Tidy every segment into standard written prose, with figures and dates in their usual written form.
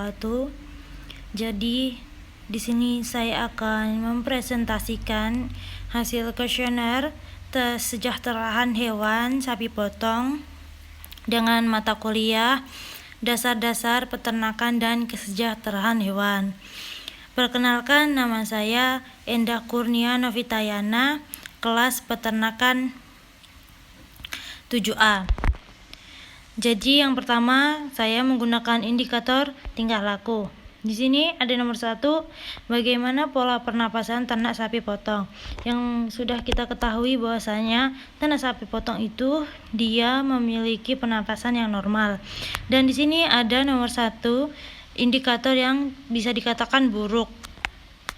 wabarakatuh. Jadi di sini saya akan mempresentasikan hasil kuesioner kesejahteraan hewan sapi potong dengan mata kuliah dasar-dasar peternakan dan kesejahteraan hewan. Perkenalkan, nama saya Endah Kurnia Novitayana, kelas peternakan 7A. Jadi yang pertama saya menggunakan indikator tingkah laku. Di sini ada nomor 1, bagaimana pola pernapasan ternak sapi potong. Yang sudah kita ketahui bahwasanya ternak sapi potong itu dia memiliki pernapasan yang normal. Dan di sini ada nomor 1, indikator yang bisa dikatakan buruk,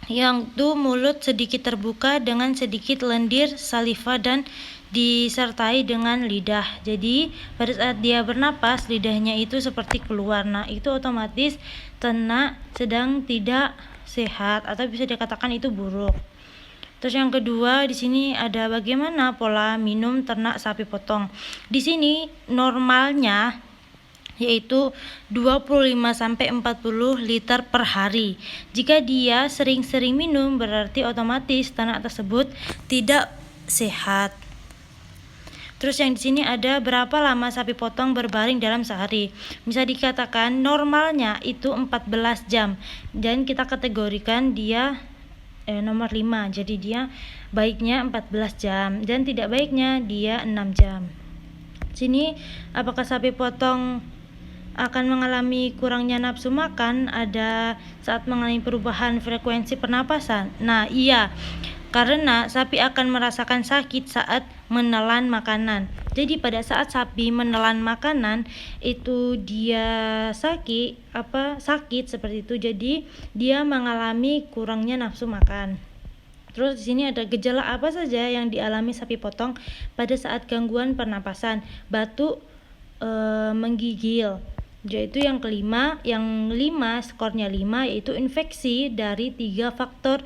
yang itu mulut sedikit terbuka dengan sedikit lendir saliva dan disertai dengan lidah. Jadi pada saat dia bernapas, lidahnya itu seperti keluar. Nah, itu otomatis ternak sedang tidak sehat atau bisa dikatakan itu buruk. Terus yang kedua, di sini ada bagaimana pola minum ternak sapi potong. Di sini normalnya yaitu 25-40 liter per hari. Jika dia sering-sering minum, berarti otomatis ternak tersebut tidak sehat. Terus yang di sini ada berapa lama sapi potong berbaring dalam sehari. Bisa dikatakan normalnya itu 14 jam. Dan kita kategorikan dia nomor 5. Jadi dia baiknya 14 jam dan tidak baiknya dia 6 jam. Sini apakah sapi potong akan mengalami kurangnya nafsu makan ada saat mengalami perubahan frekuensi pernapasan? Nah, iya. Karena sapi akan merasakan sakit saat menelan makanan. Jadi pada saat sapi menelan makanan itu dia sakit seperti itu. Jadi dia mengalami kurangnya nafsu makan. Terus di sini ada gejala apa saja yang dialami sapi potong pada saat gangguan pernapasan? Batuk, menggigil. Yaitu yang kelima, skornya 5, yaitu infeksi dari 3 faktor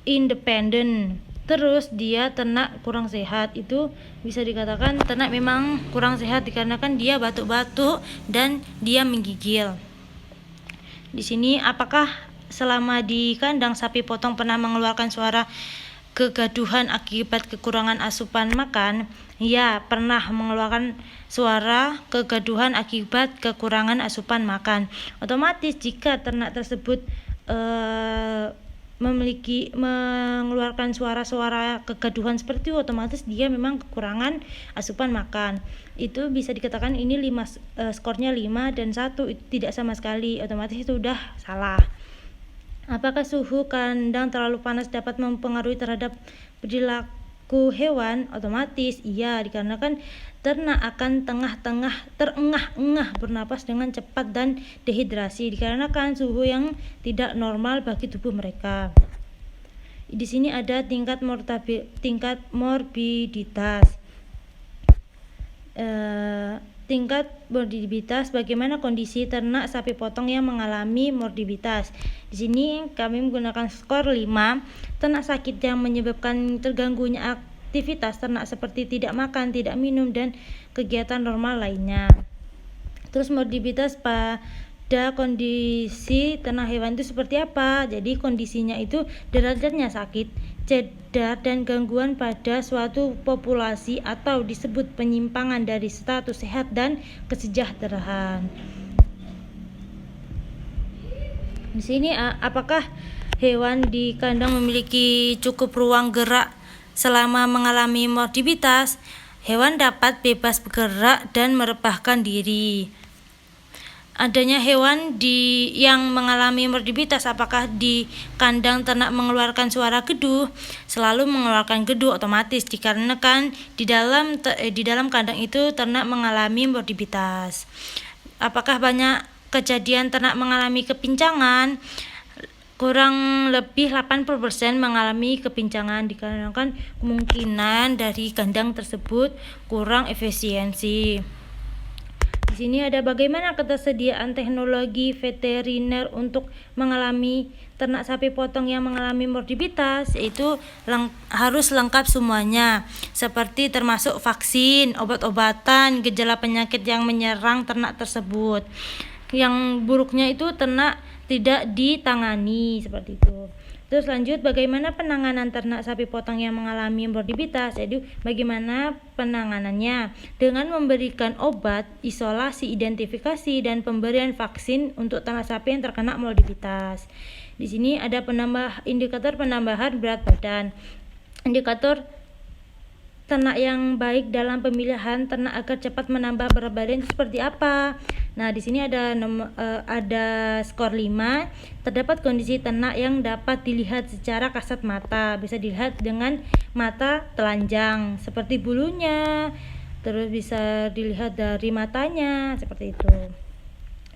independen. Terus dia ternak kurang sehat, itu bisa dikatakan ternak memang kurang sehat dikarenakan dia batuk-batuk dan dia menggigil. Di sini apakah selama di kandang sapi potong pernah mengeluarkan suara kegaduhan akibat kekurangan asupan makan? Ya, pernah mengeluarkan suara kegaduhan akibat kekurangan asupan makan. Otomatis jika ternak tersebut mengeluarkan suara-suara kegaduhan seperti itu, otomatis dia memang kekurangan asupan makan. Itu bisa dikatakan ini skornya 5 dan 1 itu tidak sama sekali, otomatis itu udah salah. Apakah suhu kandang terlalu panas dapat mempengaruhi terhadap perilaku hewan? Otomatis iya, dikarenakan ternak akan terengah-engah bernapas dengan cepat dan dehidrasi dikarenakan suhu yang tidak normal bagi tubuh mereka. Di sini ada tingkat morbiditas. Tingkat morbiditas, bagaimana kondisi ternak sapi potong yang mengalami morbiditas. Di sini kami menggunakan skor 5. Ternak sakit yang menyebabkan terganggunya aktivitas ternak seperti tidak makan, tidak minum, dan kegiatan normal lainnya. Terus morbiditas pada kondisi ternak hewan itu seperti apa? Jadi kondisinya itu derajatnya sakit, cedera, dan gangguan pada suatu populasi atau disebut penyimpangan dari status sehat dan kesejahteraan. Di sini apakah hewan di kandang memiliki cukup ruang gerak selama mengalami morbiditas? Hewan dapat bebas bergerak dan merebahkan diri. Adanya hewan yang mengalami morbiditas, apakah di kandang ternak mengeluarkan suara geduh? Selalu mengeluarkan geduh otomatis dikarenakan di dalam kandang itu ternak mengalami morbiditas. Apakah banyak kejadian ternak mengalami kepincangan? Kurang lebih 80% mengalami kepincangan dikarenakan kemungkinan dari kandang tersebut kurang efisiensi. Di sini ada bagaimana ketersediaan teknologi veteriner untuk mengalami ternak sapi potong yang mengalami morbiditas, yaitu harus lengkap semuanya, seperti termasuk vaksin, obat-obatan, gejala penyakit yang menyerang ternak tersebut. yang buruknya itu ternak tidak ditangani seperti itu. Terus lanjut, bagaimana penanganan ternak sapi potong yang mengalami morbiditas? Jadi bagaimana penanganannya? Dengan memberikan obat, isolasi, identifikasi, dan pemberian vaksin untuk ternak sapi yang terkena morbiditas. Di sini ada indikator penambahan berat badan. Indikator ternak yang baik dalam pemilihan ternak agar cepat menambah berat badan itu seperti apa? Nah, di sini ada skor 5. Terdapat kondisi ternak yang dapat dilihat secara kasat mata. Bisa dilihat dengan mata telanjang seperti bulunya. Terus bisa dilihat dari matanya seperti itu.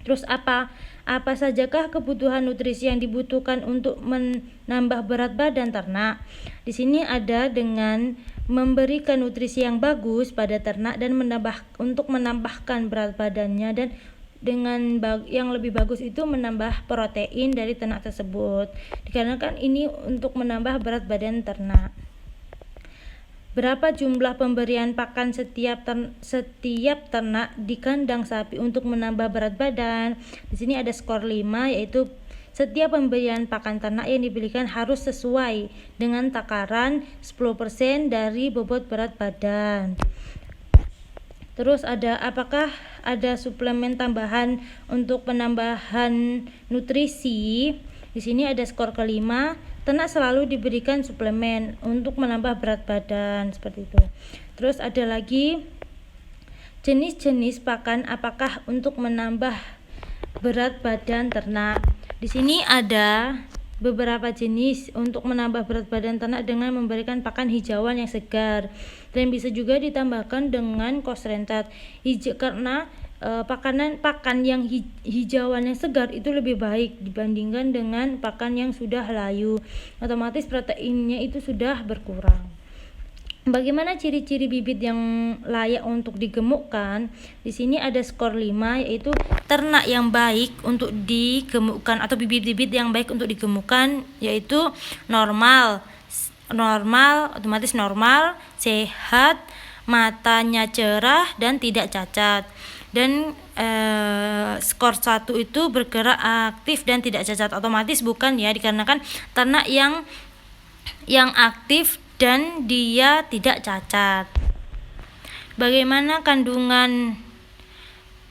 Terus apa sajakah kebutuhan nutrisi yang dibutuhkan untuk menambah berat badan ternak? Di sini ada dengan memberikan nutrisi yang bagus pada ternak dan untuk menambahkan berat badannya, dan dengan yang lebih bagus itu menambah protein dari ternak tersebut. Dikarenakan ini untuk menambah berat badan ternak. Berapa jumlah pemberian pakan setiap ternak di kandang sapi untuk menambah berat badan? Di sini ada skor 5, yaitu setiap pemberian pakan ternak yang diberikan harus sesuai dengan takaran 10% dari bobot berat badan. Terus apakah ada suplemen tambahan untuk penambahan nutrisi? Di sini ada skor kelima, ternak selalu diberikan suplemen untuk menambah berat badan seperti itu. Terus ada lagi jenis-jenis pakan apakah untuk menambah berat badan ternak. Di sini ada beberapa jenis untuk menambah berat badan ternak dengan memberikan pakan hijauan yang segar, dan bisa juga ditambahkan dengan kosrentat karena pakan yang hijauan yang segar itu lebih baik dibandingkan dengan pakan yang sudah layu, otomatis proteinnya itu sudah berkurang. Bagaimana ciri-ciri bibit yang layak untuk digemukkan? Di sini ada skor 5, yaitu ternak yang baik untuk digemukkan atau bibit-bibit yang baik untuk digemukkan yaitu normal, otomatis normal, sehat, matanya cerah dan tidak cacat. Dan skor 1 itu bergerak aktif dan tidak cacat, otomatis bukan ya, dikarenakan ternak yang aktif dan dia tidak cacat. Bagaimana kandungan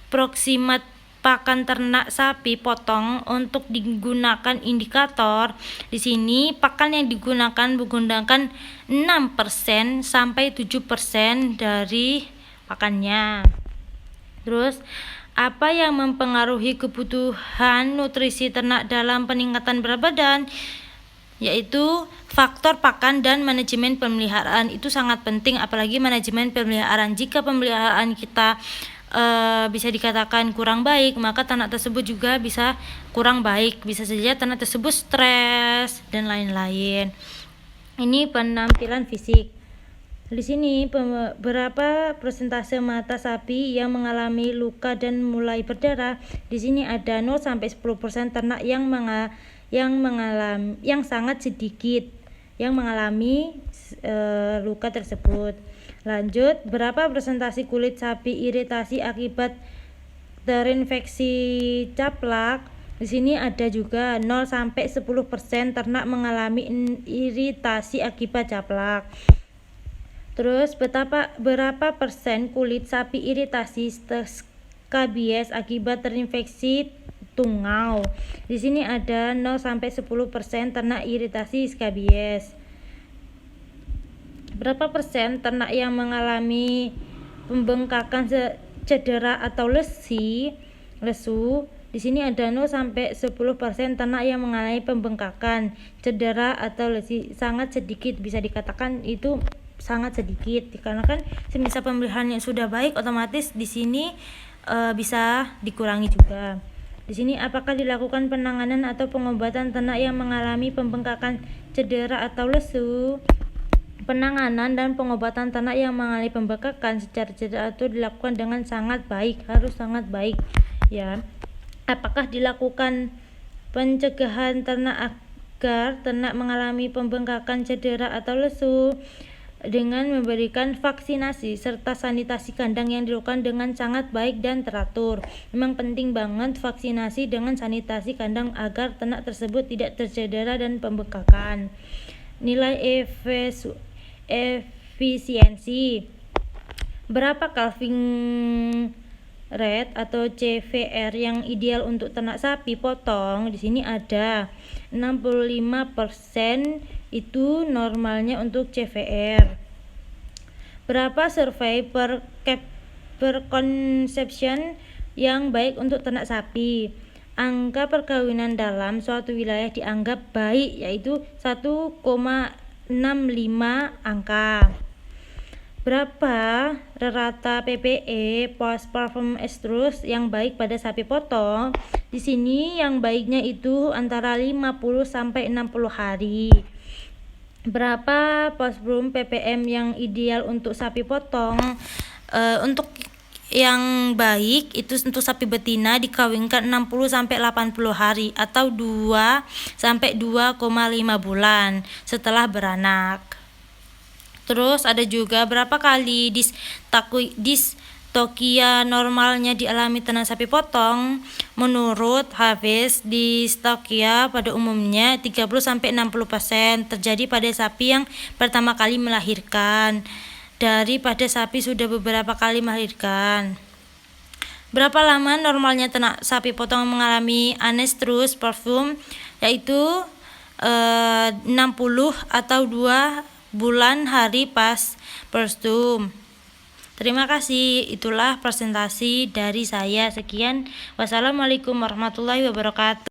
proksimat pakan ternak sapi potong untuk digunakan indikator? Di sini pakan yang digunakan menggunakan 6% sampai 7% dari pakannya. Terus apa yang mempengaruhi kebutuhan nutrisi ternak dalam peningkatan berat badan? Yaitu faktor pakan dan manajemen pemeliharaan itu sangat penting, apalagi manajemen pemeliharaan. Jika pemeliharaan kita bisa dikatakan kurang baik, maka ternak tersebut juga bisa kurang baik, bisa saja ternak tersebut stres dan lain-lain. Ini penampilan fisik. Di sini berapa persentase mata sapi yang mengalami luka dan mulai berdarah? Di sini ada 0 sampai 10% ternak yang sangat sedikit yang mengalami luka tersebut. Lanjut, berapa persentase kulit sapi iritasi akibat terinfeksi caplak? Di sini ada juga 0 sampai 10% ternak mengalami iritasi akibat caplak. Terus berapa persen kulit sapi iritasi skabies akibat terinfeksi tungau? Di sini ada 0 sampai 10% ternak iritasi skabies. Berapa persen ternak yang mengalami pembengkakan cedera atau lesu? Di sini ada 0 sampai 10% ternak yang mengalami pembengkakan, cedera atau lesi. Sangat sedikit, bisa dikatakan itu sangat sedikit, dikarenakan semisal pemeliharaan yang sudah baik, otomatis di sini bisa dikurangi juga. Di sini apakah dilakukan penanganan atau pengobatan ternak yang mengalami pembengkakan, cedera atau lesu? Penanganan dan pengobatan ternak yang mengalami pembengkakan secara cedera itu dilakukan dengan sangat baik, harus sangat baik ya. Apakah dilakukan pencegahan ternak agar ternak mengalami pembengkakan, cedera atau lesu? dengan memberikan vaksinasi serta sanitasi kandang yang dilakukan dengan sangat baik dan teratur. Memang penting banget vaksinasi dengan sanitasi kandang agar ternak tersebut tidak tercedera dan pembekakan. Nilai efisiensi. Berapa calving rate atau CVR yang ideal untuk ternak sapi potong? Di sini ada 65% itu normalnya untuk CVR. Berapa survei per conception yang baik untuk ternak sapi? Angka perkawinan dalam suatu wilayah dianggap baik, yaitu 1,65 angka. Berapa rata PPE post perform estrus yang baik pada sapi potong? Di sini yang baiknya itu antara 50 sampai 60 hari. Berapa postbrum ppm yang ideal untuk sapi potong? Untuk yang baik itu untuk sapi betina dikawinkan 60 sampai 80 hari atau 2 sampai 2,5 bulan setelah beranak. Terus ada juga berapa kali dystocia normalnya dialami ternak sapi potong? Menurut Hafiz, dystocia pada umumnya 30-60% terjadi pada sapi yang pertama kali melahirkan daripada sapi sudah beberapa kali melahirkan. Berapa lama normalnya ternak sapi potong mengalami anestrus perfum? Yaitu 60 atau 2 bulan hari pas postum. Terima kasih, itulah presentasi dari saya. Sekian, wassalamualaikum warahmatullahi wabarakatuh.